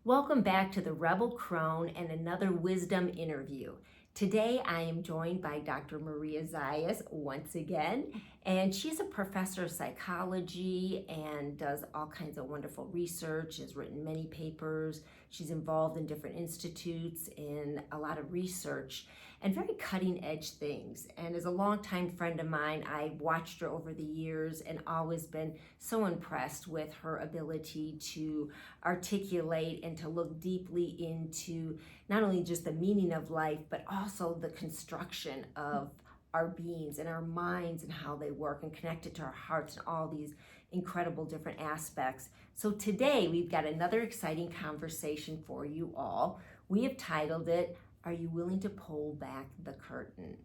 Welcome back to the Rebel Crone and another wisdom interview. Today I am joined by Dr. Maria Zayas once again, and she's a professor of psychology and does all kinds of wonderful research, has written many papers. She's involved in different institutes in a lot of research and very cutting edge things. And as a longtime friend of mine, I watched her over the years and always been so impressed with her ability to articulate and to look deeply into not only just the meaning of life, but also the construction of our beings and our minds and how they work and connect it to our hearts and all these incredible different aspects. So today we've got another exciting conversation for you all. We have titled it, Are You Willing to Pull Back the Curtain?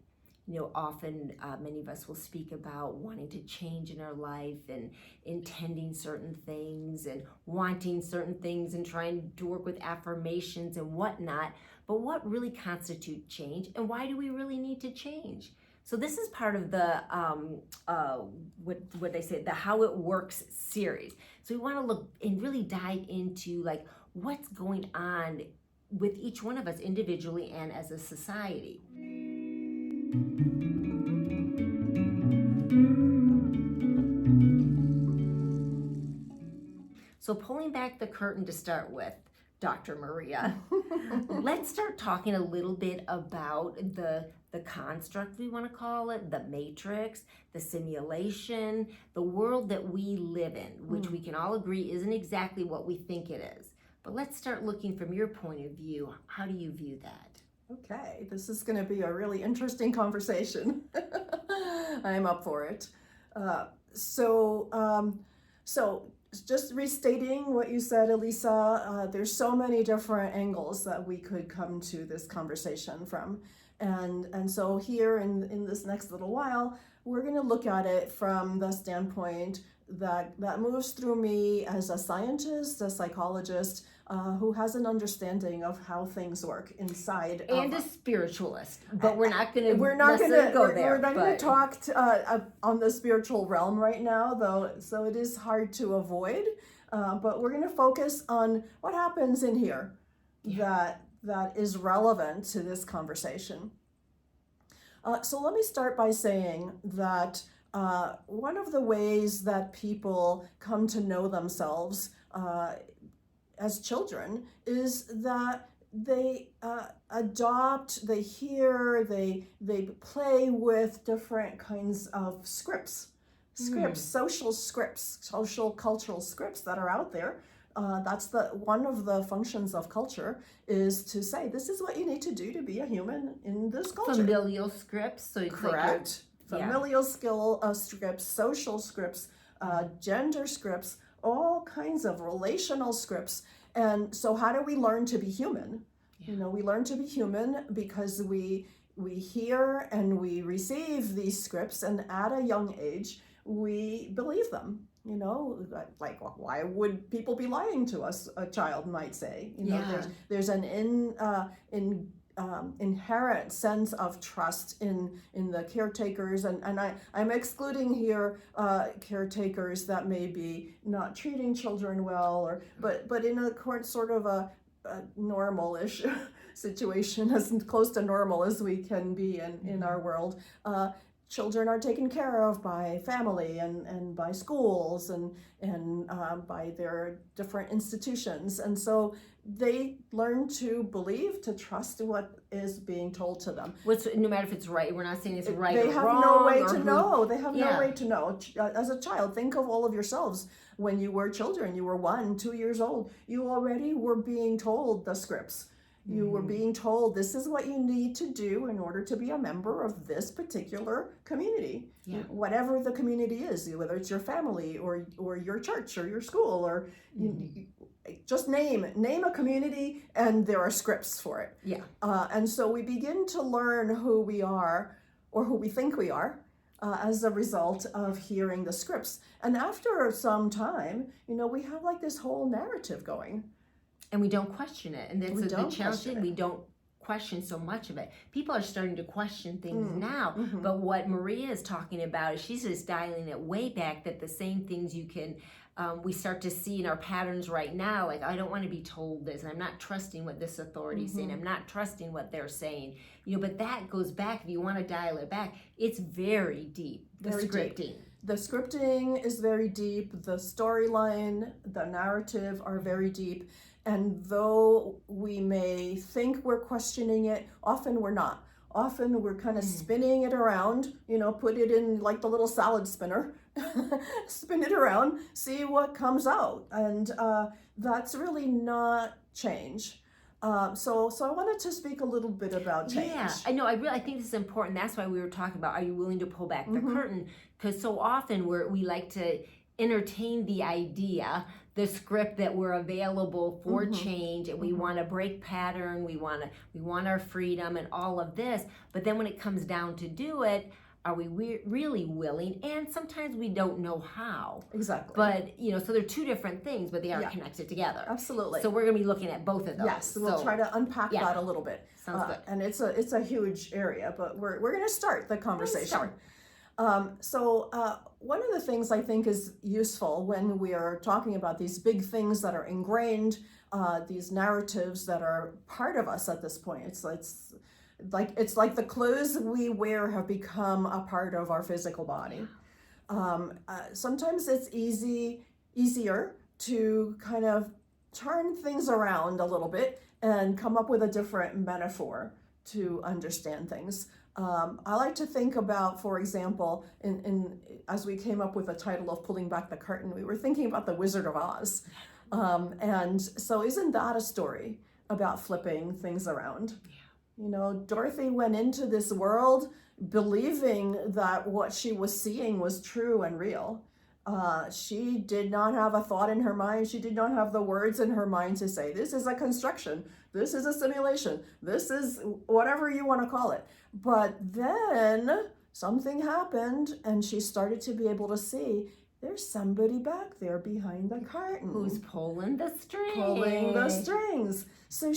You know, often many of us will speak about wanting to change in our life and intending certain things and wanting certain things and trying to work with affirmations and whatnot. But what really constitutes change, and why do we really need to change? So this is part of the what they say, the How It Works series. So we want to look and really dive into like what's going on with each one of us individually and as a society. So pulling back the curtain to start with, Dr. Maria, let's start talking a little bit about the construct, we want to call it, the matrix, the simulation, the world that we live in, which we can all agree isn't exactly what we think it is. But let's start looking from your point of view. How do you view that? Okay, this is going to be a really interesting conversation. I'm up for it. So just restating what you said, Elisa, there's so many different angles that we could come to this conversation from. And so here in this next little while, we're going to look at it from the standpoint that moves through me as a scientist, a psychologist, who has an understanding of how things work inside. And a spiritualist, but we're not going to We're not going to talk on the spiritual realm right now, though. So it is hard to avoid. But we're going to focus on what happens in here that is relevant to this conversation. So let me start by saying that one of the ways that people come to know themselves as children is that they adopt, they hear, they play with different kinds of scripts, social scripts, social cultural scripts that are out there. That's one of the functions of culture is to say, this is what you need to do to be a human in this culture. Familial scripts. So it's correct. Familial scripts, social scripts, gender scripts, all kinds of relational scripts. And so how do we learn to be human? You know, we learn to be human because we hear and we receive these scripts, and at a young age, we believe them. You know, like, why would people be lying to us? A child might say. You know, there's an inherent sense of trust in the caretakers, and I'm excluding here caretakers that may be not treating children well, but in a sort of a normal-ish situation, as close to normal as we can be in our world. Children are taken care of by family and by schools and by their different institutions. And so they learn to believe, to trust what is being told to them. No matter if it's right, we're not saying it's right or wrong. No way to know. They have no way to know. As a child, think of all of yourselves. When you were children, you were 1, 2 years old, you already were being told the scripts. You were being told this is what you need to do in order to be a member of this particular community, whatever the community is, whether it's your family or your church or your school or just name a community, and there are scripts for it. And so we begin to learn who we are or who we think we are as a result of hearing the scripts. And after some time, you know, we have like this whole narrative going. And we don't question it. And that's the challenge. We don't question so much of it. People are starting to question things now. But what Maria is talking about is she's just dialing it way back, that the same things you can we start to see in our patterns right now, like, I don't want to be told this, and I'm not trusting what this authority is saying. I'm not trusting what they're saying. But that goes back, if you want to dial it back, it's very deep, the scripting. Deep. The scripting is very deep. The storyline, the narrative are very deep. And though we may think we're questioning it, often we're not. Often we're kind of spinning it around, put it in like the little salad spinner, spin it around, see what comes out. And that's really not change. So I wanted to speak a little bit about change. Yeah, I know. I think this is important. That's why we were talking about, are you willing to pull back the curtain? Because so often we like to entertain the idea, the script that we're available for change, and we want to break pattern, we want our freedom and all of this. But then when it comes down to do it, are we really willing? And sometimes we don't know how. Exactly. But, so they're two different things, but they are connected together. Absolutely. So we're going to be looking at both of those. Yes, we'll try to unpack that a little bit. Sounds good. And it's a huge area, but we're going to start the conversation. One of the things I think is useful when we are talking about these big things that are ingrained, these narratives that are part of us at this point. It's like the clothes we wear have become a part of our physical body. Sometimes it's easier to kind of turn things around a little bit and come up with a different metaphor to understand things. I like to think about, for example, as we came up with the title of Pulling Back the Curtain, we were thinking about the Wizard of Oz. And so isn't that a story about flipping things around? Dorothy went into this world believing that what she was seeing was true and real. She did not have a thought in her mind. She did not have the words in her mind to say, this is a construction, this is a simulation, this is whatever you want to call it. But then something happened and she started to be able to see there's somebody back there behind the curtain. Who's pulling the strings. Pulling the strings. So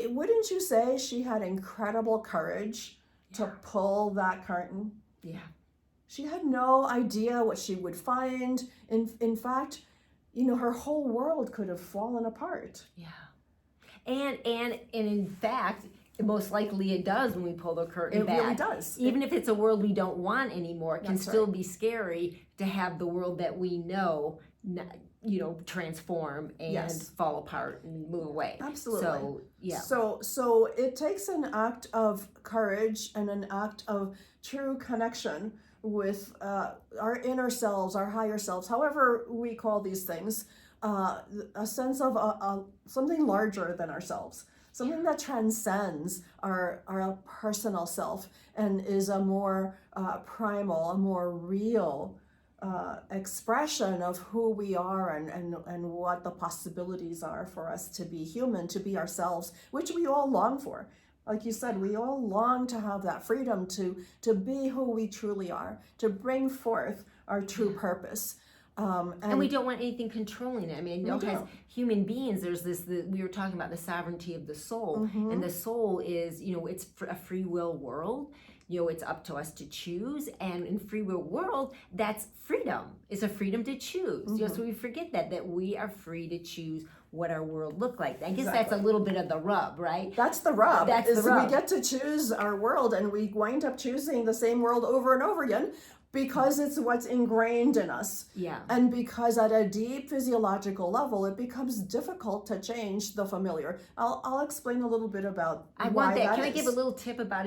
wouldn't you say she had incredible courage to pull that curtain? Yeah. She had no idea what she would find. In fact, her whole world could have fallen apart. Yeah. And in fact, most likely it does when we pull the curtain back. It really does. Even if it's a world we don't want anymore, it can still be scary to have the world that we know, transform and fall apart and move away. Absolutely. So, yeah. So it takes an act of courage and an act of true connection with our inner selves, our higher selves, however we call these things, a sense of something larger than ourselves, something that transcends our personal self and is a more primal, a more real expression of who we are and what the possibilities are for us to be human, to be ourselves, which we all long for. Like you said, we all long to have that freedom to be who we truly are, to bring forth our true purpose. And we don't want anything controlling it. I mean, as human beings, there's we were talking about the sovereignty of the soul. And the soul is, it's a free will world. It's up to us to choose. And in free will world, that's freedom. It's a freedom to choose. So we forget that we are free to choose what our world look like. I guess that's a little bit of the rub, right? That's the rub. The rub. We get to choose our world, and we wind up choosing the same world over and over again because it's what's ingrained in us. Yeah. And because at a deep physiological level, it becomes difficult to change the familiar. I'll explain a little bit about why that Can is. I give a little tip about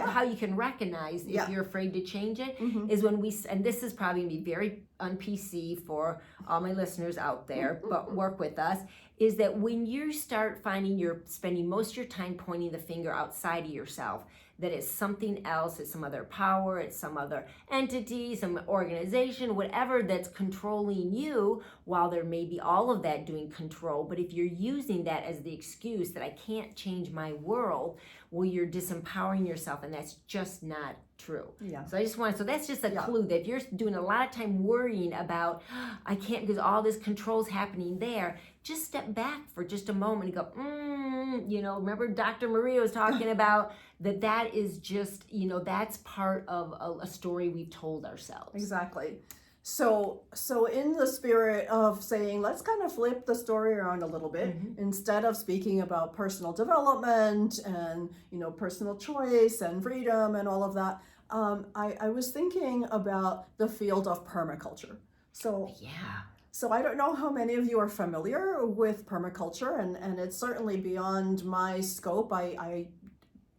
how you can recognize if you're afraid to change it? Is when and this is probably going to be very un-PC for all my listeners out there, but work with us, is that when you start finding you're spending most of your time pointing the finger outside of yourself, that it's something else, it's some other power, it's some other entity, some organization, whatever that's controlling you, while there may be all of that doing control. But if you're using that as the excuse that I can't change my world, well, you're disempowering yourself, and that's just not true. Yeah. So that's just a clue that if you're doing a lot of time worrying about, I can't because all this control's happening there, just step back for just a moment and go, remember Dr. Maria was talking about that is just, that's part of a story we've told ourselves. Exactly. So in the spirit of saying, let's kind of flip the story around a little bit, instead of speaking about personal development and, personal choice and freedom and all of that, I was thinking about the field of permaculture. So I don't know how many of you are familiar with permaculture, and it's certainly beyond my scope. I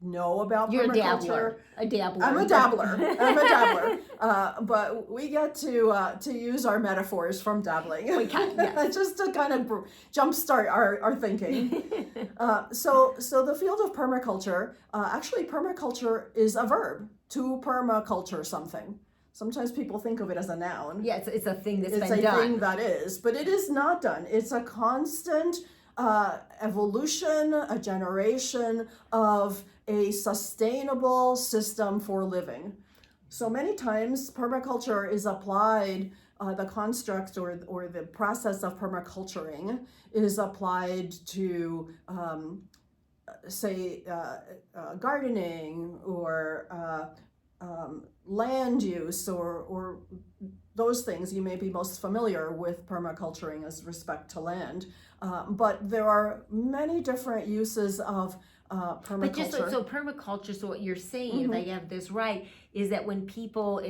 know about You're permaculture. a dabbler. I'm a dabbler. But we get to use our metaphors from dabbling, just to kind of jumpstart our thinking. So the field of permaculture, actually, permaculture is a verb, to permaculture something. Sometimes people think of it as a noun. Yeah, it's a thing that's been done. It's a thing that is, but it is not done. It's a constant evolution, a generation of a sustainable system for living. So many times permaculture is applied, the construct or the process of permaculturing is applied to, say, gardening or land use or those things. You may be most familiar with permaculturing as respect to land, but there are many different uses of permaculture. But just so permaculture, so what you're saying, if I have this right, is that when people,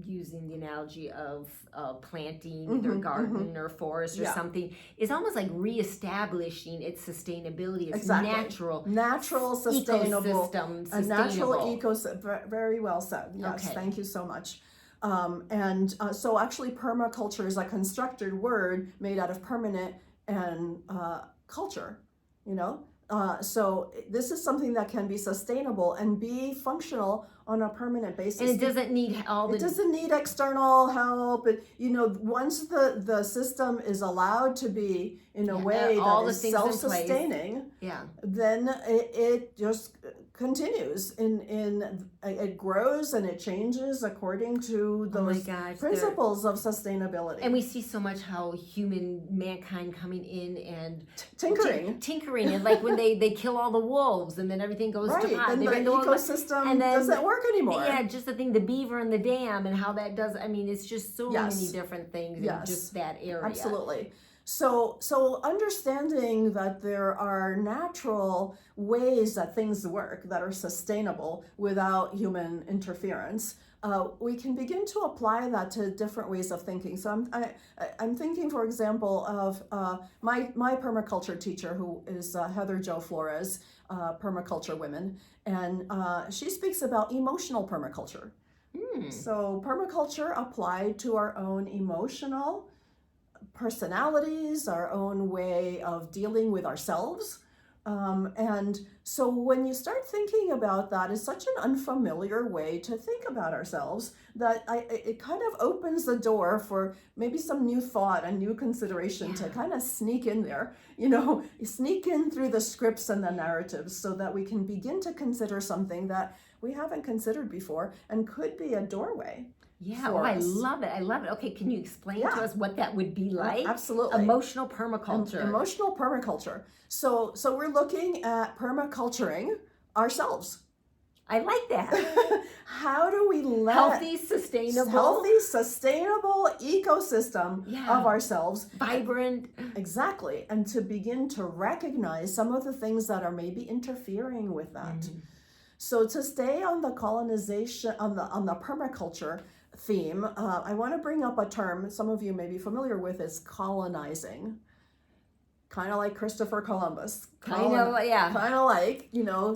using the analogy of planting either garden or forest or something, it's almost like reestablishing its sustainability, its natural sustainable ecosystem, a natural ecosystem. Very well said. Yes, thank you so much. So actually permaculture is a constructed word made out of permanent and culture, so this is something that can be sustainable and be functional on a permanent basis. And it doesn't need It doesn't need external help. Once the system is allowed to be in a way that is self-sustaining, then it just continues it grows and it changes according to those principles of sustainability. And we see so much how mankind coming in and tinkering and like when they kill all the wolves and then everything goes to pot. Then the ecosystem doesn't work anymore. Yeah, just the thing, the beaver and the dam and how that does. I mean, it's just so many different things in just that area. Absolutely. So understanding that there are natural ways that things work that are sustainable without human interference, we can begin to apply that to different ways of thinking. So I'm thinking, for example, of my permaculture teacher, who is Heather Jo Flores, Permaculture Women, and she speaks about emotional permaculture. So permaculture applied to our own emotional personalities, our own way of dealing with ourselves. And so when you start thinking about that, it's such an unfamiliar way to think about ourselves that it kind of opens the door for maybe some new thought and new consideration to kind of sneak in there, sneak in through the scripts and the narratives so that we can begin to consider something that we haven't considered before and could be a doorway. Yeah, I love it. Okay, can you explain to us what that would be like? Absolutely. Emotional permaculture. Emotional permaculture. So we're looking at permaculturing ourselves. I like that. How do we let healthy, sustainable ecosystem of ourselves. Vibrant. Exactly. And to begin to recognize some of the things that are maybe interfering with that. So to stay on the colonization, on the permaculture theme, I want to bring up a term some of you may be familiar with, is colonizing. Kind of like Christopher Columbus. Kind of like,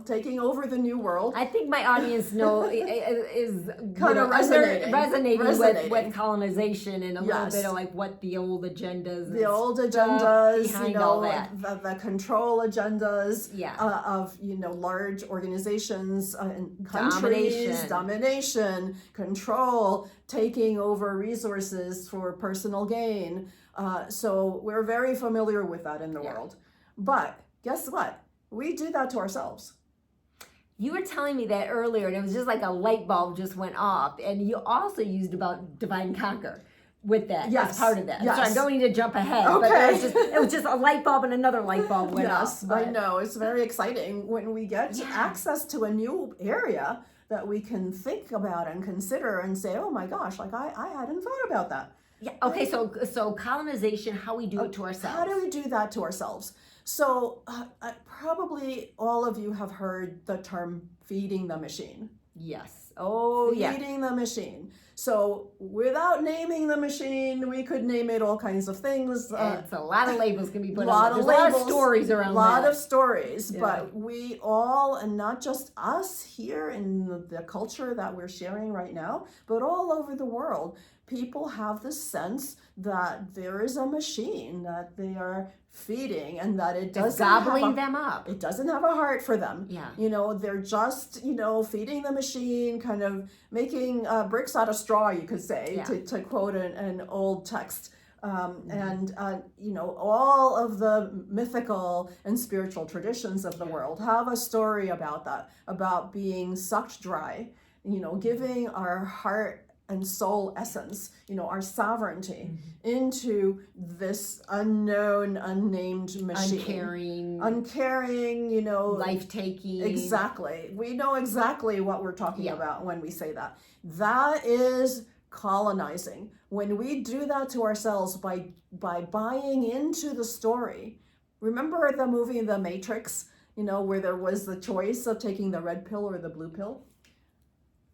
taking over the new world. I think my audience is kind of resonating with colonization and a little bit of like what the old agendas. The old agendas, behind all that. The control agendas of large organizations and countries, domination, control, taking over resources for personal gain. So we're very familiar with that in the world. But guess what? We do that to ourselves. You were telling me that earlier, and it was just like a light bulb just went off. And you also used about divide and conquer with that as part of that. Yes. So I don't need to jump ahead. Okay. But it was just a light bulb and another light bulb went off. Yes, I know. It's very exciting when we get access to a new area that we can think about and consider and say, oh my gosh, like I hadn't thought about that. Yeah. Okay. So colonization, how we do it to ourselves. How do we do that to ourselves? So probably all of you have heard the term feeding the machine. Yes. Oh, yeah. Feeding the machine. So without naming the machine, we could name it all kinds of things. It's a lot of labels can be put on it. There's a lot of stories around that. A lot of stories, but we all, and not just us here in the culture that we're sharing right now, but all over the world, people have the sense that there is a machine that they are feeding and that it doesn't gobbling them up. It doesn't have a heart for them. Yeah. They're just, feeding the machine, kind of making bricks out of straw, you could say, to quote an old text. And all of the mythical and spiritual traditions of the world have a story about that, about being sucked dry, giving our heart and soul essence, our sovereignty into this unknown, unnamed machine. Uncaring, life-taking. Exactly. We know exactly what we're talking about when we say that. That is colonizing. When we do that to ourselves by buying into the story. Remember the movie The Matrix, where there was the choice of taking the red pill or the blue pill?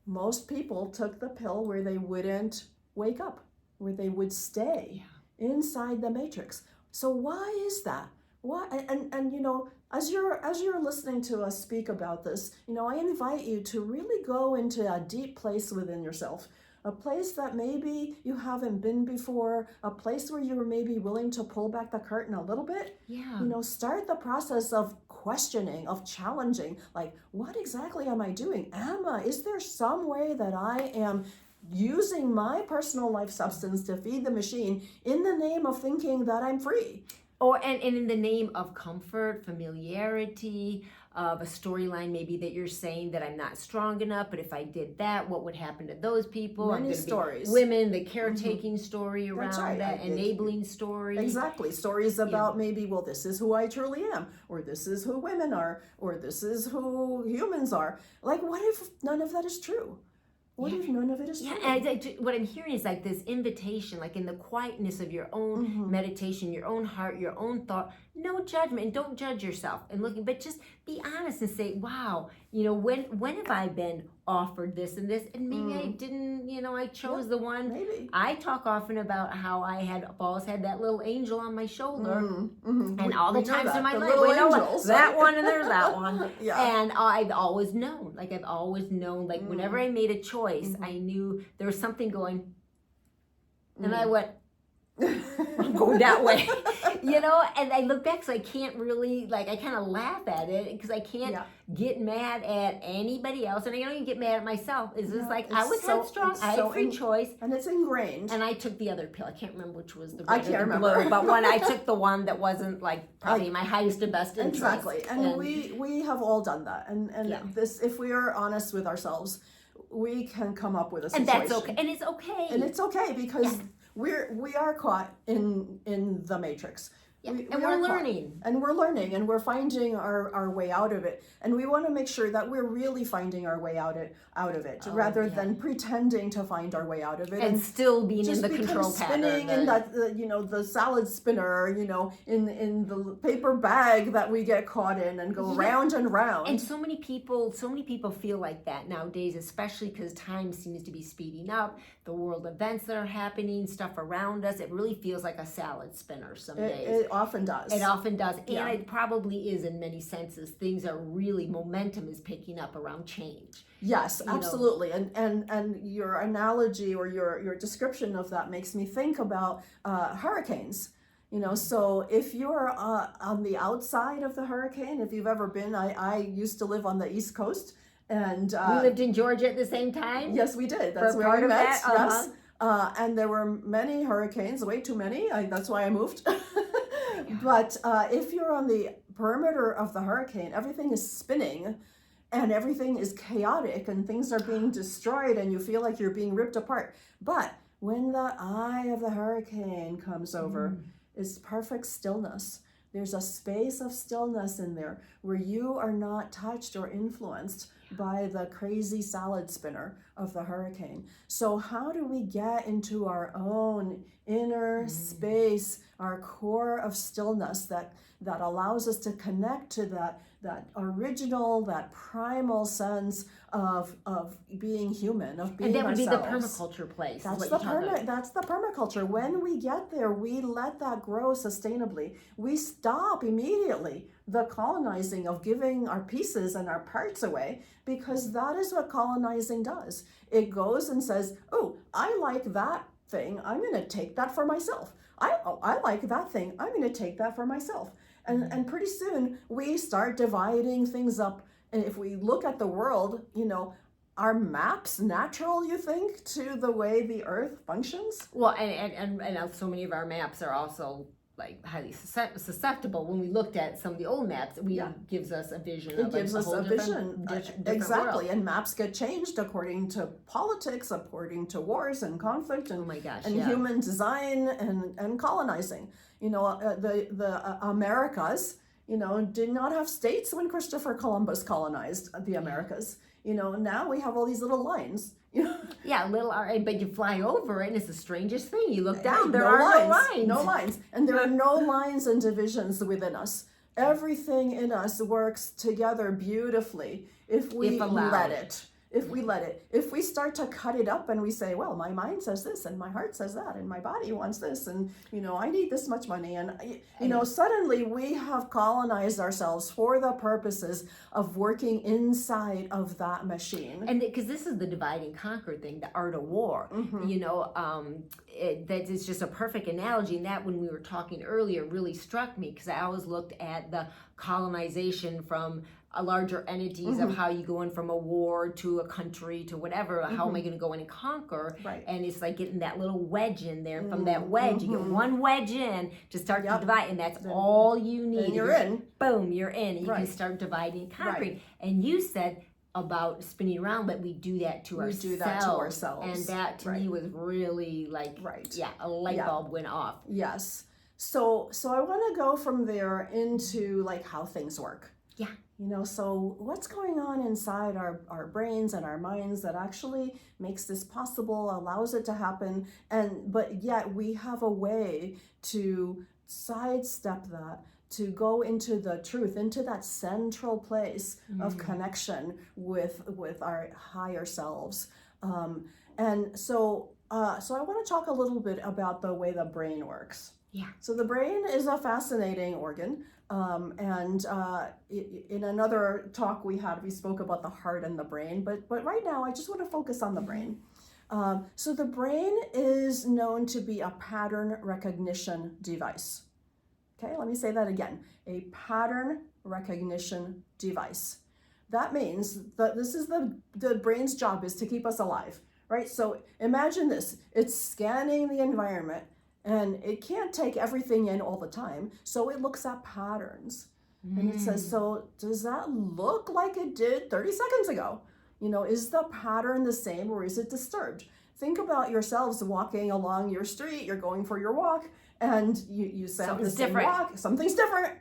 Most people took the pill where they wouldn't wake up, where they would stay inside the matrix. So why is that? Why? And as you're listening to us speak about this, I invite you to really go into a deep place within yourself, a place that maybe you haven't been before, a place where you're maybe willing to pull back the curtain a little bit. Yeah. Start the process of questioning, of challenging, like, what exactly am I doing? Is there some way that I am using my personal life substance to feed the machine in the name of thinking that I'm free? And in the name of comfort, familiarity, of a storyline maybe that you're saying that I'm not strong enough, but if I did that, what would happen to those people? Many stories. Women, the caretaking story around that, enabling story. Exactly. Stories about maybe, well, this is who I truly am, or this is who women are, or this is who humans are. Like, what if none of that is true? What if none of it is true? And what I'm hearing is like this invitation, like in the quietness of your own meditation, your own heart, your own thought, no judgment, and don't judge yourself and looking, but just be honest and say, wow, when have I been offered this and this, and maybe I didn't, I chose the one. Maybe. I talk often about how I've always had that little angel on my shoulder, and all the times in my life, that one and there's that one, and I've always known, like whenever I made a choice, I knew there was something going, and I went, I'm going that way, and I look back, so I can't really, I kind of laugh at it, because I can't get mad at anybody else, and I don't even get mad at myself. It's just I was headstrong, I had free choice. And it's ingrained. And I took the other pill. I can't remember which was the red or the blue, but when I took the one that wasn't, probably my highest and best interest. Exactly, and we have all done that, and this, if we are honest with ourselves, we can come up with a situation. And that's okay, and it's okay. And it's okay, because we are caught in the matrix. We're learning. And we're learning, and we're finding our way out of it. And we want to make sure that we're really finding our way out of it, rather than pretending to find our way out of it. And still being in the control pattern. Spinning in that, the salad spinner, in the paper bag that we get caught in and go round and round. And so many people feel like that nowadays, especially because time seems to be speeding up. The world events that are happening, stuff around us, it really feels like a salad spinner some days. It often does. It often does. And it probably is in many senses. Things are really, momentum is picking up around change. Yes, absolutely. And your analogy or your description of that makes me think about hurricanes. So if you're on the outside of the hurricane, if you've ever been, I used to live on the East Coast. And we lived in Georgia at the same time? Yes, we did. That's where we met. Yes. And there were many hurricanes, way too many. That's why I moved. But if you're on the perimeter of the hurricane, everything is spinning and everything is chaotic and things are being destroyed and you feel like you're being ripped apart. But when the eye of the hurricane comes over, it's perfect stillness. There's a space of stillness in there where you are not touched or influenced by the crazy salad spinner of the hurricane. So how do we get into our own inner space, our core of stillness that allows us to connect to that original, that primal sense of being human, of being ourselves. And that would be the permaculture place. That's the permaculture. When we get there, we let that grow sustainably. We stop immediately the colonizing of giving our pieces and our parts away, because that is what colonizing does. It goes and says, oh, I like that thing, I'm going to take that for myself. I like that thing, I'm going to take that for myself. And pretty soon we start dividing things up. And if we look at the world, are maps natural, you think, to the way the earth functions? Well, and so many of our maps are also like highly susceptible. When we looked at some of the old maps, gives us a vision. It gives us a vision, exactly. World. And maps get changed according to politics, according to wars and conflict, and human design and colonizing. The Americas, did not have states when Christopher Columbus colonized the Americas. Now we have all these little lines. Yeah, but you fly over it and it's the strangest thing. You look down, there are no lines. No lines. And there are no lines and divisions within us. Everything in us works together beautifully if we let it. If we start to cut it up and we say, well, my mind says this and my heart says that and my body wants this and, I need this much money. And, suddenly we have colonized ourselves for the purposes of working inside of that machine. And because this is the divide and conquer thing, the art of war, that is just a perfect analogy. And that when we were talking earlier really struck me, because I always looked at the colonization from larger entities of how you go in from a war to a country to whatever. How am I going to go in and conquer? Right. And it's like getting that little wedge in there. And from that wedge, you get one wedge in to start to divide, and that's all you need. And you're in. Boom, you're in. And you can start dividing and conquering. Right. And you said about spinning around, but we do that to ourselves. We do that to ourselves. And that to me was really like, a light bulb went off. Yes. So I want to go from there into like how things work. Yeah. So what's going on inside our brains and our minds that actually makes this possible, allows it to happen, but yet we have a way to sidestep that, to go into the truth, into that central place of connection with our higher selves. And so I want to talk a little bit about the way the brain works. Yeah. So the brain is a fascinating organ. In another talk we spoke about the heart and the brain, but right now I just want to focus on the brain. So the brain is known to be a pattern recognition device. Okay, let me say that again. A pattern recognition device. That means that this is the brain's job is to keep us alive, right? So imagine this, it's scanning the environment, and it can't take everything in all the time. So it looks at patterns. And it says, so does that look like it did 30 seconds ago? Is the pattern the same or is it disturbed? Think about yourselves walking along your street. You're going for your walk and you say the same walk. Something's different.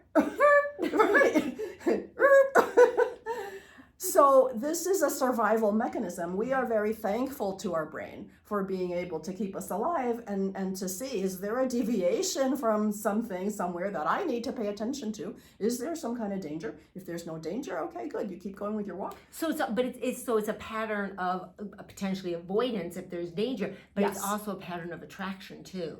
Right. So this is a survival mechanism. We are very thankful to our brain for being able to keep us alive and to see, is there a deviation from something somewhere that I need to pay attention to? Is there some kind of danger? If there's no danger, okay, good. You keep going with your walk. So it's a pattern of potentially avoidance if there's danger, but it's also a pattern of attraction too.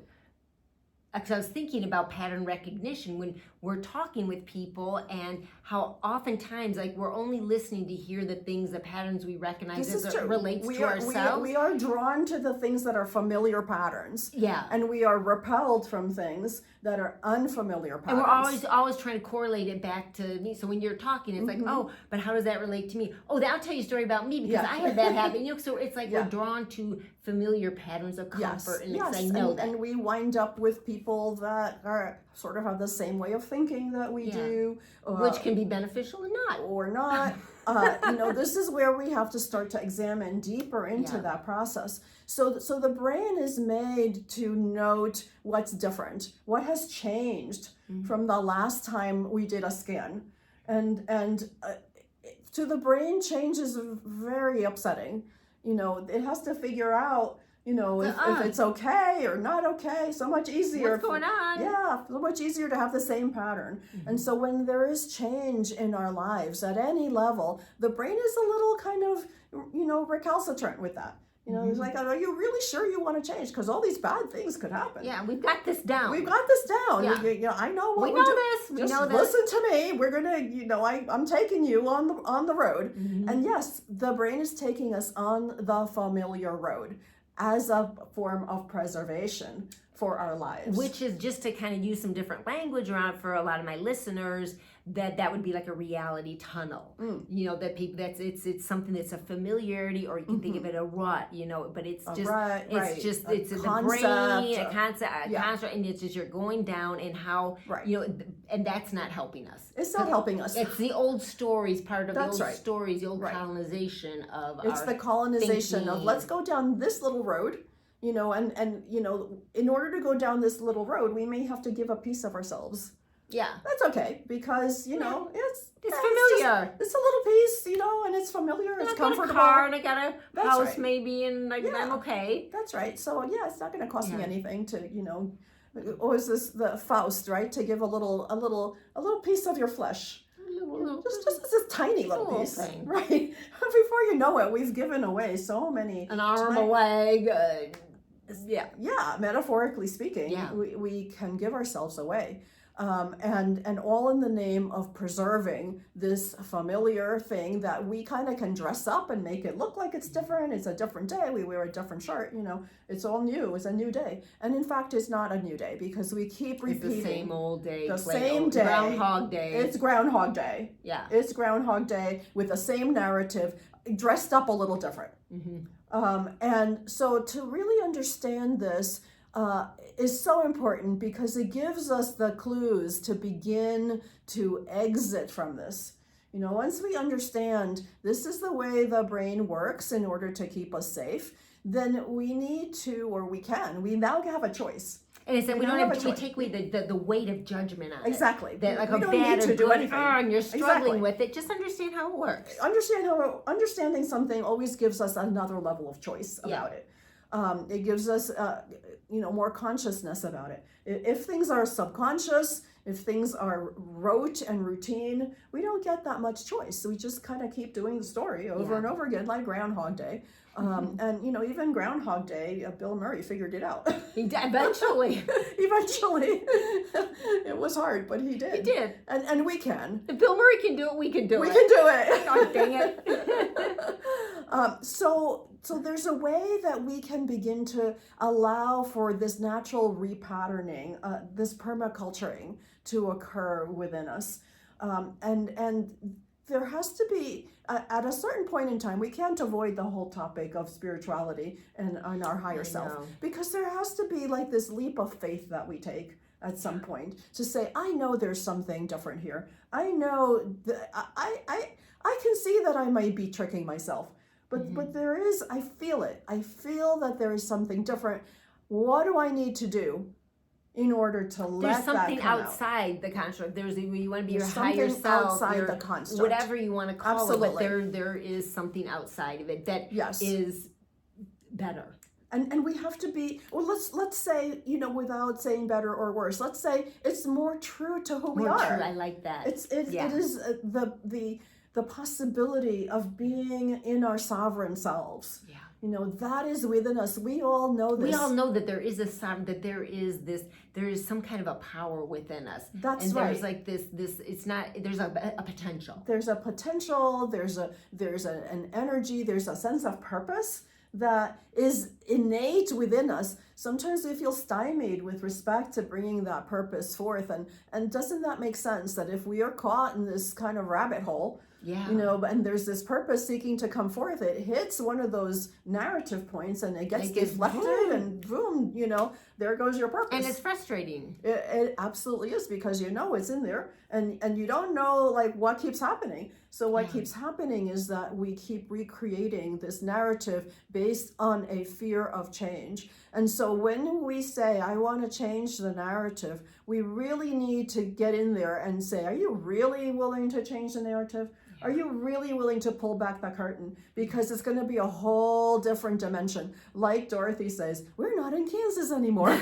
Because I was thinking about pattern recognition when we're talking with people and how oftentimes like we're only listening to hear the patterns we recognize as it relates to ourselves. We are drawn to the things that are familiar patterns. Yeah. And we are repelled from things that are unfamiliar patterns. And we're always trying to correlate it back to me. So when you're talking, it's like, oh, but how does that relate to me? Oh, I'll tell you a story about me because I had that happen. So it's like we're drawn to familiar patterns of comfort. And we wind up with people that are sort of have the same way of thinking that we do. Which can be beneficial or not. This is where we have to start to examine deeper into that process. So the brain is made to note what's different, what has changed from the last time we did a scan. And to the brain, change is very upsetting. It has to figure out, if it's okay or not okay. So much easier. What's going on? Yeah, so much easier to have the same pattern. And so when there is change in our lives at any level, the brain is a little kind of, recalcitrant with that. It's like, are you really sure you want to change? Because all these bad things could happen. Yeah, we've got this down. We've got this down. Yeah. I know what we we're know doing. this. We Just know this. listen to me. We're gonna, I'm taking you on the road. And yes, the brain is taking us on the familiar road as a form of preservation for our lives. Which is, just to kind of use some different language around for a lot of my listeners, that would be like a reality tunnel. That people, it's something that's a familiarity, or you can think of it a rut, but it's just it's the brain, a concept, and it's just you're going down, and how and that's not helping us. It's not helping us. It's the old stories, part of That's the old right. stories, the old colonization of It's the colonization of, let's go down this little road. And in order to go down this little road, we may have to give a piece of ourselves. Yeah, that's okay, because it's familiar. It's a little piece, and it's familiar. It's comfortable. I got a car, and I got a house, right. maybe, and I'm okay. That's right. So it's not going to cost me anything to, or is this the Faust, right? To give a little piece of your flesh. Just this tiny little piece, thing. Right? Before you know it, we've given away so many. An arm, a leg. Yeah, metaphorically speaking, we can give ourselves away. And all in the name of preserving this familiar thing that we kind of can dress up and make it look like it's different. It's a different day. We wear a different shirt. It's all new. It's a new day. And in fact, it's not a new day, because we keep repeating. It's the same old day. The same day. Groundhog Day. It's Groundhog Day. Yeah. It's Groundhog Day with the same narrative, dressed up a little different. And so to really understand this, is so important, because it gives us the clues to begin to exit from this. Once we understand this is the way the brain works in order to keep us safe, then we now have a choice. And it's that we take away the weight of judgment on it. Exactly. That like we a don't bad need to do anything. And you're struggling with it. Just understand how it works. Understanding something always gives us another level of choice about it. It gives us, more consciousness about it. If things are subconscious, if things are rote and routine, we don't get that much choice. So we just kind of keep doing the story over and over again, like Groundhog Day. And even Groundhog Day, Bill Murray figured it out. Eventually. It was hard, but he did. He did. And we can. If Bill Murray can do it, we can do it. We can do it. God dang it. So there's a way that we can begin to allow for this natural repatterning, this permaculturing to occur within us. And there has to be, at a certain point in time, we can't avoid the whole topic of spirituality and our higher self, because there has to be like this leap of faith that we take at some point to say, I know there's something different here. I know that I can see that I might be tricking myself. But there is, I feel it. I feel that there is something different. What do I need to do in order to let that come out? There's something outside the construct. You want to be your higher self. Outside the construct. Whatever you want to call Absolutely. it. But there is something outside of it that is better. And we have to be, well, let's say, without saying better or worse, let's say it's more true to who we are. True. I like that. It is the possibility of being in our sovereign selves. Yeah. That is within us. We all know this. We all know that there is there is some kind of a power within us. That's right. There's like this, it's not, there's a potential. There's a potential, there's an energy, there's a sense of purpose that is innate within us. Sometimes we feel stymied with respect to bringing that purpose forth. And doesn't that make sense that if we are caught in this kind of rabbit hole, and there's this purpose seeking to come forth, it hits one of those narrative points and it gets deflected and boom, there goes your purpose. And it's frustrating. It absolutely is, because it's in there and you don't know like what keeps happening. So what keeps happening is that we keep recreating this narrative based based on a fear of change. And so when we say, I want to change the narrative, we really need to get in there and say, are you really willing to change the narrative? Are you really willing to pull back the curtain? Because it's going to be a whole different dimension. Like Dorothy says, we're not in Kansas anymore.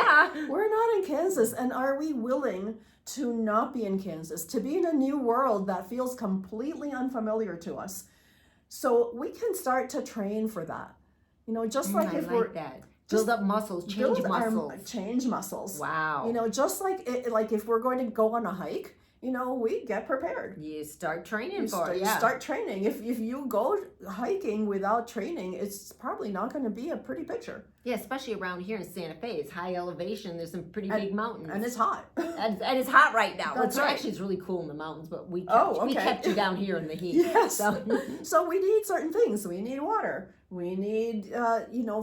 Yeah. We're not in Kansas. And are we willing to not be in Kansas, to be in a new world that feels completely unfamiliar to us? So we can start to train for that. Just like if we're that. Build up muscles, change muscles. Wow. Just like if we're going to go on a hike, we get prepared. You start training You start training. If you go hiking without training, it's probably not going to be a pretty picture. Yeah, especially around here in Santa Fe. It's high elevation. There's some pretty big mountains. And it's hot. and it's hot right now. That's right. Actually, it's really cool in the mountains, but we okay. kept you down here in the heat. Yes. So we need certain things. We need water. We need,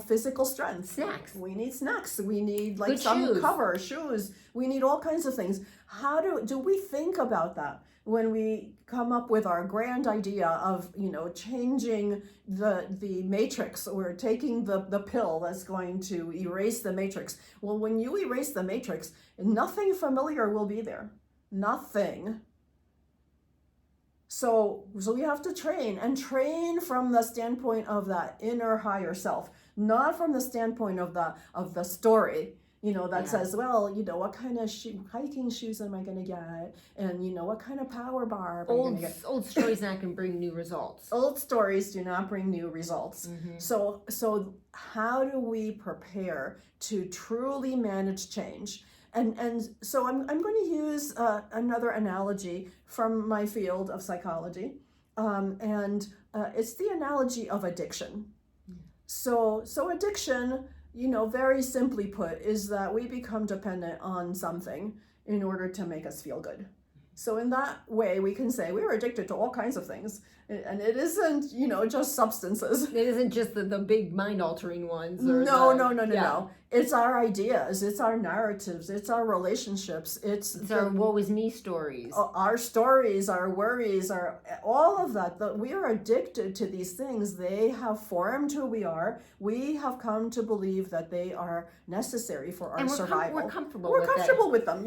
physical strength. Snacks. We need snacks. We need Good some shoes. cover, shoes. We need all kinds of things. How do we think about that when we come up with our grand idea of, changing the matrix, or taking the pill that's going to erase the matrix? Well, when you erase the matrix, nothing familiar will be there. Nothing. So we have to train from the standpoint of that inner higher self, not from the standpoint of the story, that says, well, what kind of hiking shoes am I going to get? And, what kind of power bar am I going to get? Old stories not going to bring new results. Old stories do not bring new results. Mm-hmm. So how do we prepare to truly manage change? And so I'm going to use another analogy from my field of psychology, and it's the analogy of addiction. So addiction, very simply put, is that we become dependent on something in order to make us feel good. So in that way, we can say we are addicted to all kinds of things, and it isn't, just substances. It isn't just the big mind-altering ones. No. It's our ideas, it's our narratives, it's our relationships, it's our woe is me stories. Our stories, our worries, all of that. We are addicted to these things. They have formed who we are. We have come to believe that they are necessary for our survival. We're comfortable with them.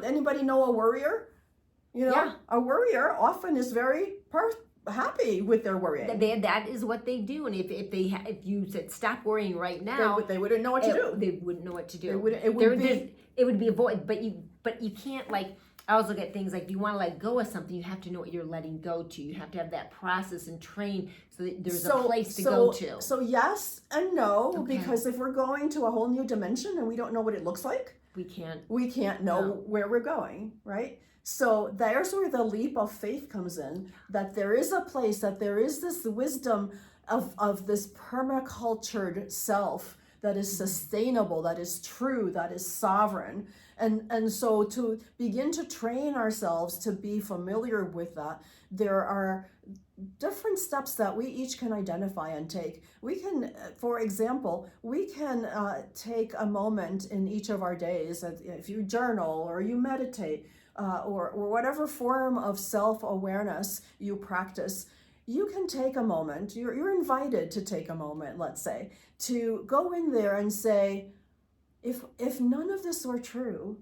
Anybody know a worrier? A worrier often is very happy with their worrying. That is what they do, and if you said stop worrying right now, they wouldn't know what to do. They wouldn't know what to do. It would be avoid, but you can't I always look at things like, you want to let go of something, you have to know what you're letting go to. You have to have that process and train so that there's a place to go to. So yes and no, because if we're going to a whole new dimension and we don't know what it looks like, we can't know where we're going, right? So there's where the leap of faith comes in, that there is a place, that there is this wisdom of this permacultured self that is sustainable, that is true, that is sovereign. And so to begin to train ourselves to be familiar with that, there are different steps that we each can identify and take. We can, for example, take a moment in each of our days, if you journal or you meditate, or whatever form of self-awareness you practice, you can take a moment, you're invited to take a moment, let's say, to go in there and say, if none of this were true,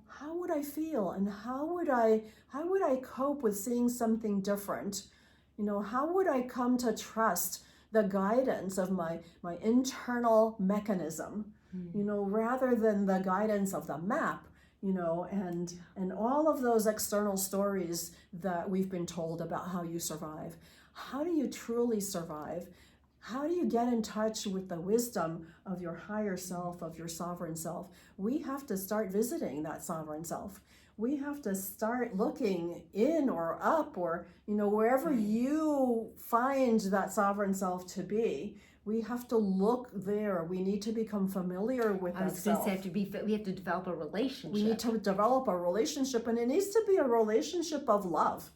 how would I feel, and how would I cope with seeing something different? How would I come to trust the guidance of my internal mechanism, rather than the guidance of the map? And all of those external stories that we've been told about how you survive. How do you truly survive? How do you get in touch with the wisdom of your higher self, of your sovereign self? We have to start visiting that sovereign self. We have to start looking in or up, or, wherever you find that sovereign self to be. We have to look there. We need to become familiar with that self. We have to develop a relationship. We need to develop a relationship, and it needs to be a relationship of love.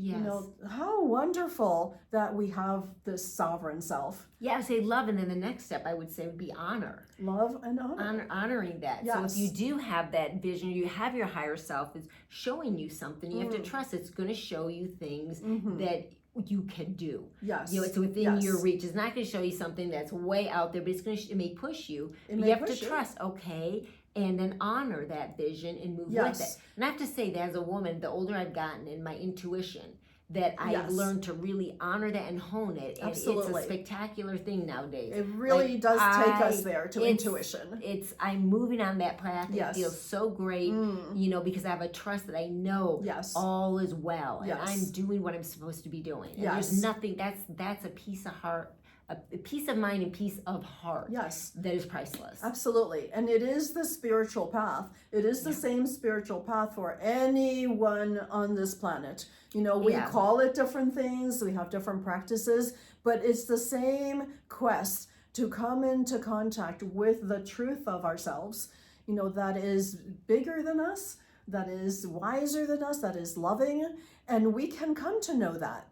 Yes. You know, how wonderful that we have this sovereign self. Yeah, I would say love, and then the next step I would say would be honor. Love and honor. Honoring that. Yes. So if you do have that vision, you have your higher self is showing you something, you have to trust it's going to show you things that you can do. Yes. You know, it's within your reach. It's not going to show you something that's way out there, but it's going to, it may push you. You have to trust, okay, and then honor that vision and move with it. And I have to say that as a woman, the older I've gotten in my intuition, that I've learned to really honor that and hone it. And Absolutely. it's a spectacular thing nowadays. It really does take us there to intuition. I'm moving on that path. Yes. It feels so great, you know, because I have a trust that I know all is well. And I'm doing what I'm supposed to be doing. And there's nothing, that's a piece of heart, a peace of mind and peace of heart that is priceless. Absolutely. And it is the spiritual path. It is the same spiritual path for anyone on this planet. You know, we call it different things, we have different practices, but it's the same quest to come into contact with the truth of ourselves, you know, that is bigger than us, that is wiser than us, that is loving, and we can come to know that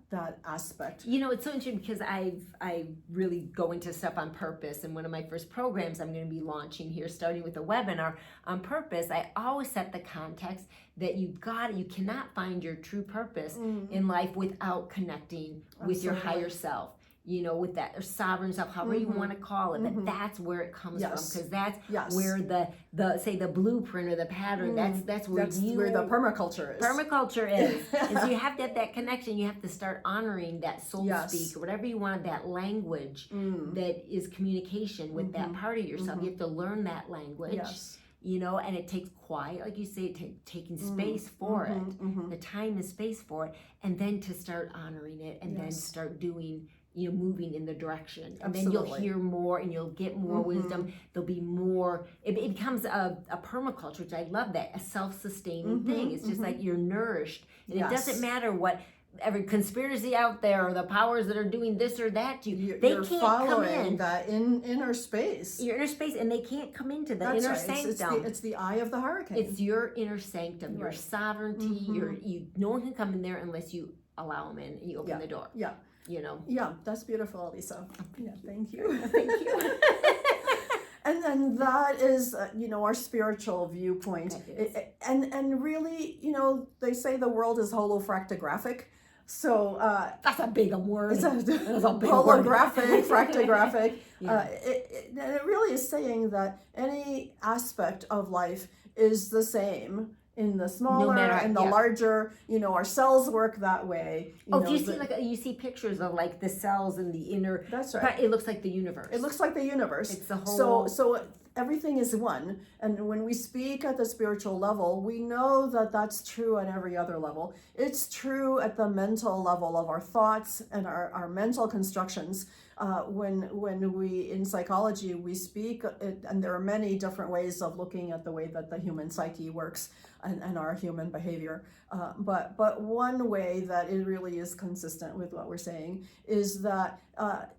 aspect. You know, it's so interesting because I really go into stuff on purpose, and one of my first programs I'm going to be launching here, starting with a webinar on purpose, I always set the context that you cannot find your true purpose in life without connecting with your higher self. You know, with that, or sovereign self, however you want to call it, but that's where it comes from, because that's where the blueprint or the pattern, that's where the permaculture is. Permaculture is so you have to have that connection. You have to start honoring that soul speak, or whatever you want, that language that is communication with that part of yourself. You have to learn that language. You know, and it takes quiet, like you say, taking space for it, the time and space for it, and then to start honoring it, and then start doing, you know, moving in the direction. And then you'll hear more and you'll get more wisdom. There'll be more, it becomes a permaculture, which I love that, a self-sustaining thing. It's just like you're nourished. And it doesn't matter what every conspiracy out there or the powers that are doing this or that to you, they can't come in. That inner space. Your inner space, and they can't come into the inner sanctum. It's the eye of the hurricane. It's your inner sanctum, your sovereignty. No one can come in there unless you allow them in and you open the door. You know. Yeah, that's beautiful, Elisa. Thank you. Thank you. And then that is, you know, our spiritual viewpoint. And really, you know, they say the world is holofractographic. So that's a big word. It's a holographic, fractographic. It really is saying that any aspect of life is the same in the smaller and the larger. You know, our cells work that way. You see pictures of like the cells in the inner. That's right. It looks like the universe. It looks like the universe. It's the whole. So everything is one. And when we speak at the spiritual level, we know that that's true at every other level. It's true at the mental level of our thoughts and our mental constructions. When we, in psychology, we speak, and there are many different ways of looking at the way that the human psyche works and our human behavior. But one way that it really is consistent with what we're saying is that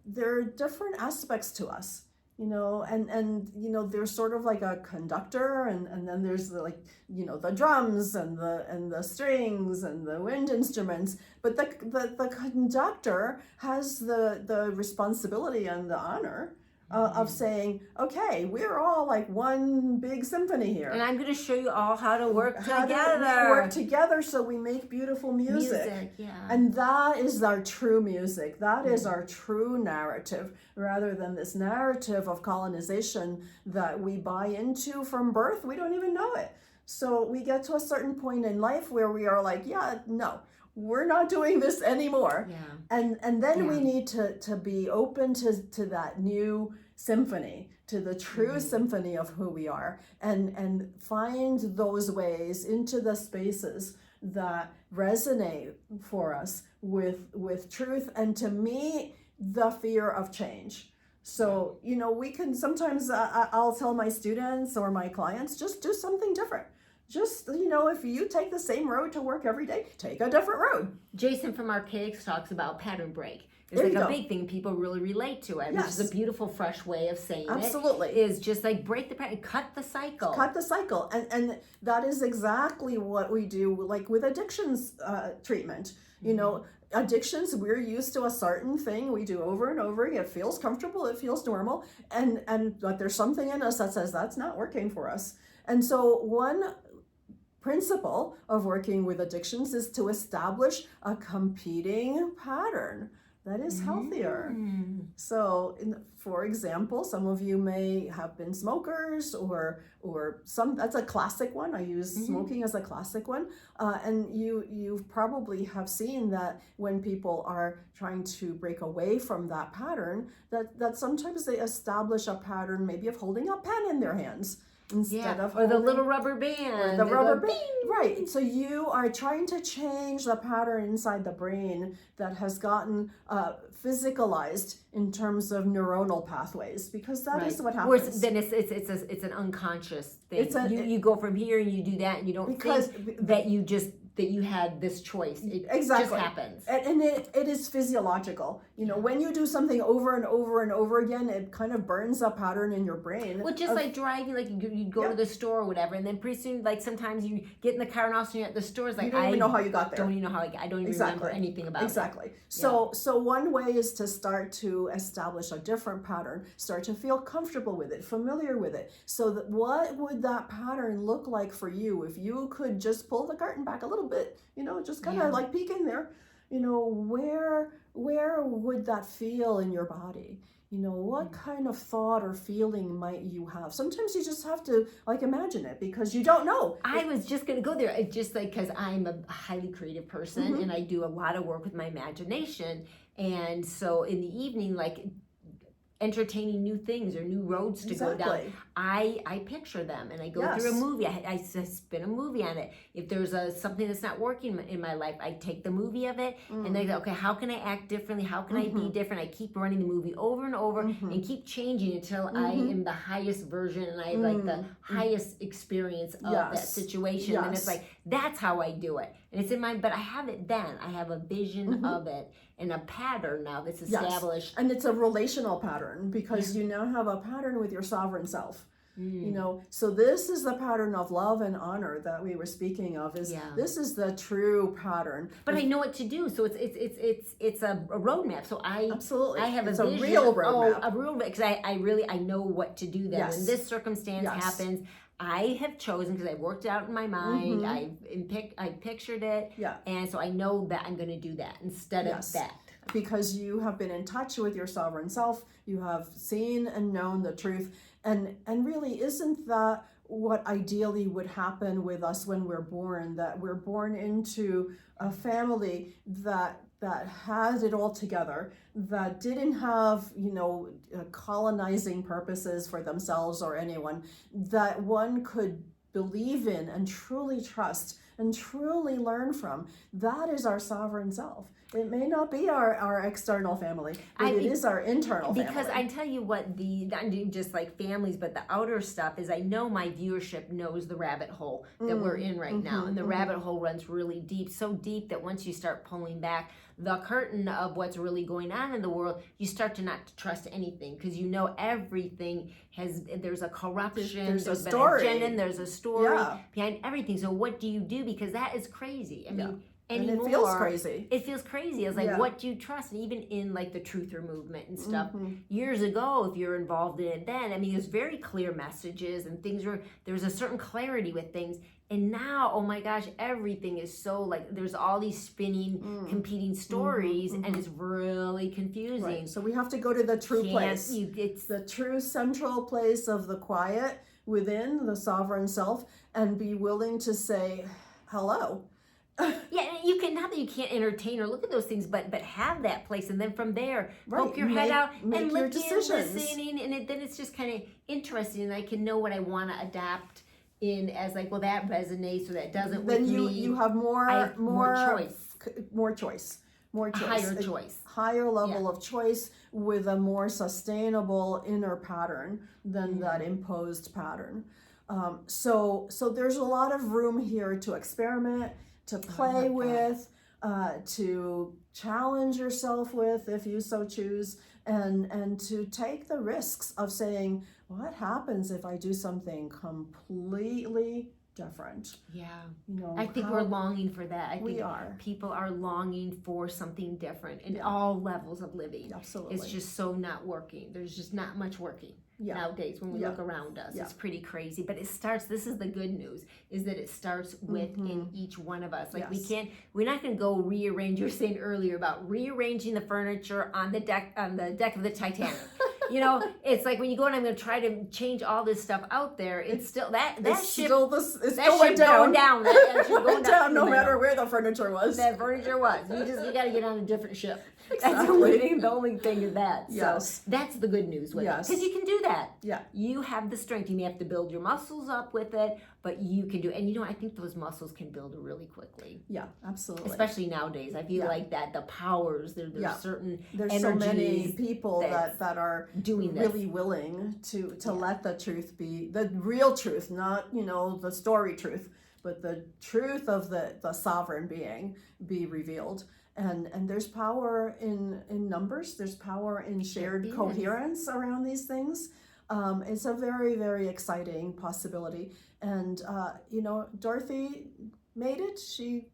there are different aspects to us. You know, and you know, there's sort of like a conductor, and then there's the, like, you know, the drums and the strings and the wind instruments. But the conductor has the responsibility and the honor of saying, okay, we're all like one big symphony here. And I'm going to show you all how to work together. Work together so we make beautiful music. And that is our true music. That is our true narrative, rather than this narrative of colonization that we buy into from birth. We don't even know it. So we get to a certain point in life where we are like, no, we're not doing this anymore. And then we need to be open to that new symphony, to the true symphony of who we are, and find those ways into the spaces that resonate for us with truth, and to meet the fear of change. So, you know, we can sometimes, I'll tell my students or my clients, just do something different. Just, you know, if you take the same road to work every day, take a different road. Jason from Archaics talks about pattern break. is like a big thing people really relate to it, which is a beautiful, fresh way of saying Absolutely. it. Is just like break the pattern, cut the cycle. Cut the cycle. And that is exactly what we do, like with addictions treatment. You know, addictions, we're used to a certain thing we do over and over again. It feels comfortable, it feels normal, but there's something in us that says that's not working for us. And so one principle of working with addictions is to establish a competing pattern that is healthier. So, for example, some of you may have been smokers, or that's a classic one. I use smoking as a classic one, and you probably have seen that when people are trying to break away from that pattern, that sometimes they establish a pattern maybe of holding a pen in their hands. Instead of or the little rubber band. The rubber band. Right. So you are trying to change the pattern inside the brain that has gotten physicalized in terms of neuronal pathways, because that is what happens. Then it's an unconscious thing. You go from here and you do that, and you don't think that you had this choice. It just happens. And it is physiological. You know, when you do something over and over and over again, it kind of burns a pattern in your brain. Well, just like driving, like you go to the store or whatever, and then pretty soon, like sometimes you get in the car and all of a sudden you're at the store, it's like, you don't even know how you got there. I don't even remember anything about it. So one way is to start to establish a different pattern, start to feel comfortable with it, familiar with it. So that what would that pattern look like for you if you could just pull the curtain back a little bit, you know, just kind of like peek in there, you know, where would that feel in your body? You know, what kind of thought or feeling might you have? Sometimes you just have to like imagine it, because you don't know. I was just going to go there. It's just like, because I'm a highly creative person and I do a lot of work with my imagination. And so in the evening, like entertaining new things or new roads to go down, I picture them, and I go through a movie. I spin a movie on it. If there's something that's not working in my life, I take the movie of it and I go, okay, how can I act differently? How can I be different? I keep running the movie over and over and keep changing until I am the highest version, and I have like the highest experience of that situation. And it's like, that's how I do it. And it's in my, but I have it then. I have a vision of it and a pattern now that's established. And it's a relational pattern, because you now have a pattern with your sovereign self. You know, so this is the pattern of love and honor that we were speaking of. This is the true pattern. But I know what to do, so it's a roadmap. So I have a vision. A real roadmap. A real, because I know what to do then. When this circumstance happens, I have chosen, because I worked it out in my mind. I pictured it, and so I know that I'm going to do that instead of that. Because you have been in touch with your sovereign self, you have seen and known the truth, and really, isn't that what ideally would happen with us when we're born? That we're born into a family that had it all together, that didn't have, you know, colonizing purposes for themselves or anyone, that one could believe in and truly trust and truly learn from. That is our sovereign self. It may not be our external family, but it is our internal family. Because I tell you what, not just like families, but the outer stuff is, I know my viewership knows the rabbit hole that we're in right now. And the rabbit hole runs really deep, so deep that once you start pulling back the curtain of what's really going on in the world, you start to not trust anything, because you know everything there's a corruption, there's a story, and there's a story behind everything. So what do you do? Because that is crazy. I mean, anymore, and it feels crazy. It feels crazy. It's like, what do you trust? And even in like the truther movement and stuff, years ago, if you're involved in it then, I mean, there's very clear messages and there's a certain clarity with things. And now, oh my gosh, everything is so like, there's all these spinning, competing stories, and it's really confusing. Right. So we have to go to the true place. It's the true central place of the quiet within the sovereign self, and be willing to say, hello. You can, not that you can't entertain or look at those things, but have that place, and then from there, poke your head out and look in, listening, and then it's just kind of interesting, and I can know what I want to adapt in as like, well, that resonates or that doesn't with me. Then you have more choice, higher level of choice, with a more sustainable inner pattern than that imposed pattern. So there's a lot of room here to experiment, to play with, to challenge yourself with, if you so choose, and to take the risks of saying, what happens if I do something completely different? Yeah. You know, I think we're longing for that. I think are. people are longing for something different in all levels of living. Absolutely. It's just so not working. There's just not much working nowadays when we look around us. It's pretty crazy. But it starts, this is the good news, is that it starts within each one of us. Like we're not going to go rearrange. You were saying earlier about rearranging the furniture on the deck of the Titanic. You know, it's like when you go and I'm going to try to change all this stuff out there. It's still that ship. It's still going down. That ship going down no matter where the furniture was. That furniture was. You got to get on a different ship. Exactly. That's the only thing of that. Yes. So that's the good news with it. Because you can do that. Yeah. You have the strength. You may have to build your muscles up with it, but you can do it. And you know, I think those muscles can build really quickly. Yeah, absolutely. Especially nowadays. I feel like that the powers, there's certain There's so many people that are doing really willing to let the truth be the real truth, not, you know, the story truth, but the truth of the sovereign being be revealed. And there's power in numbers. There's power in shared coherence around these things. It's a very, very exciting possibility. And you know, Dorothy made it. She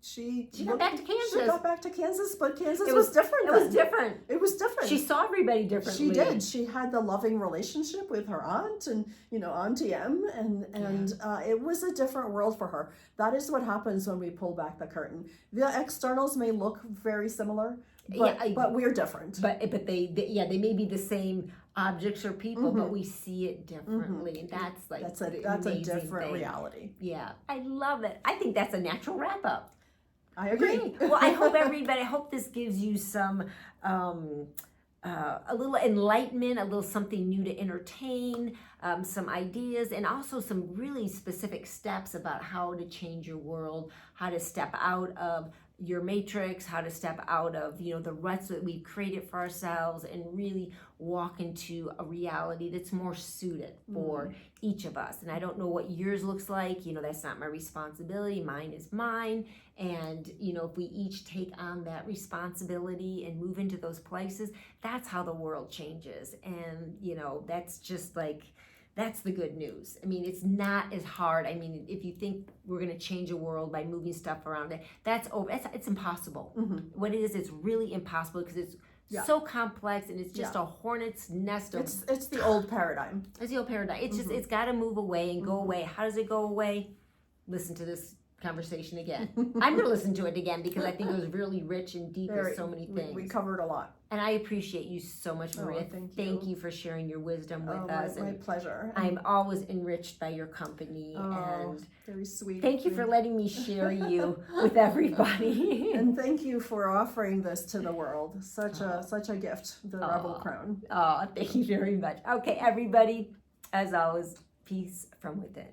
got back to Kansas. She got back to Kansas, but Kansas was different. It was different. It was different. She saw everybody differently. She did. She had the loving relationship with her aunt and, you know, Auntie M, and it was a different world for her. That is what happens when we pull back the curtain. The externals may look very similar, but we're different. But they may be the same objects or people, but we see it differently. And that's like that's a different reality. Yeah, I love it. I think that's a natural wrap up. I agree. Great. Well, I hope this gives you some a little enlightenment, a little something new to entertain, some ideas, and also some really specific steps about how to change your world, how to step out of your matrix, how to step out of, you know, the ruts that we've created for ourselves and really walk into a reality that's more suited for each of us. And I don't know what yours looks like. You know, that's not my responsibility. Mine is mine. And, you know, if we each take on that responsibility and move into those places, that's how the world changes. And, you know, that's just like, that's the good news. I mean, it's not as hard. I mean, if you think we're going to change a world by moving stuff around, it's impossible. What it is, it's really impossible because it's so complex and it's just a hornet's nest of... It's the old paradigm. It's the old paradigm. It's just, it's got to move away and go away. How does it go away? Listen to this conversation again. I'm going to listen to it again because I think it was really rich and deep with so many things. We covered a lot. And I appreciate you so much, Maria. Thank you for sharing your wisdom with us. My pleasure. I'm always enriched by your company. And very sweet. Thank you for letting me share you with everybody. And thank you for offering this to the world. Such a gift, the Rebel Crone. Oh, thank you very much. Okay, everybody, as always, peace from within.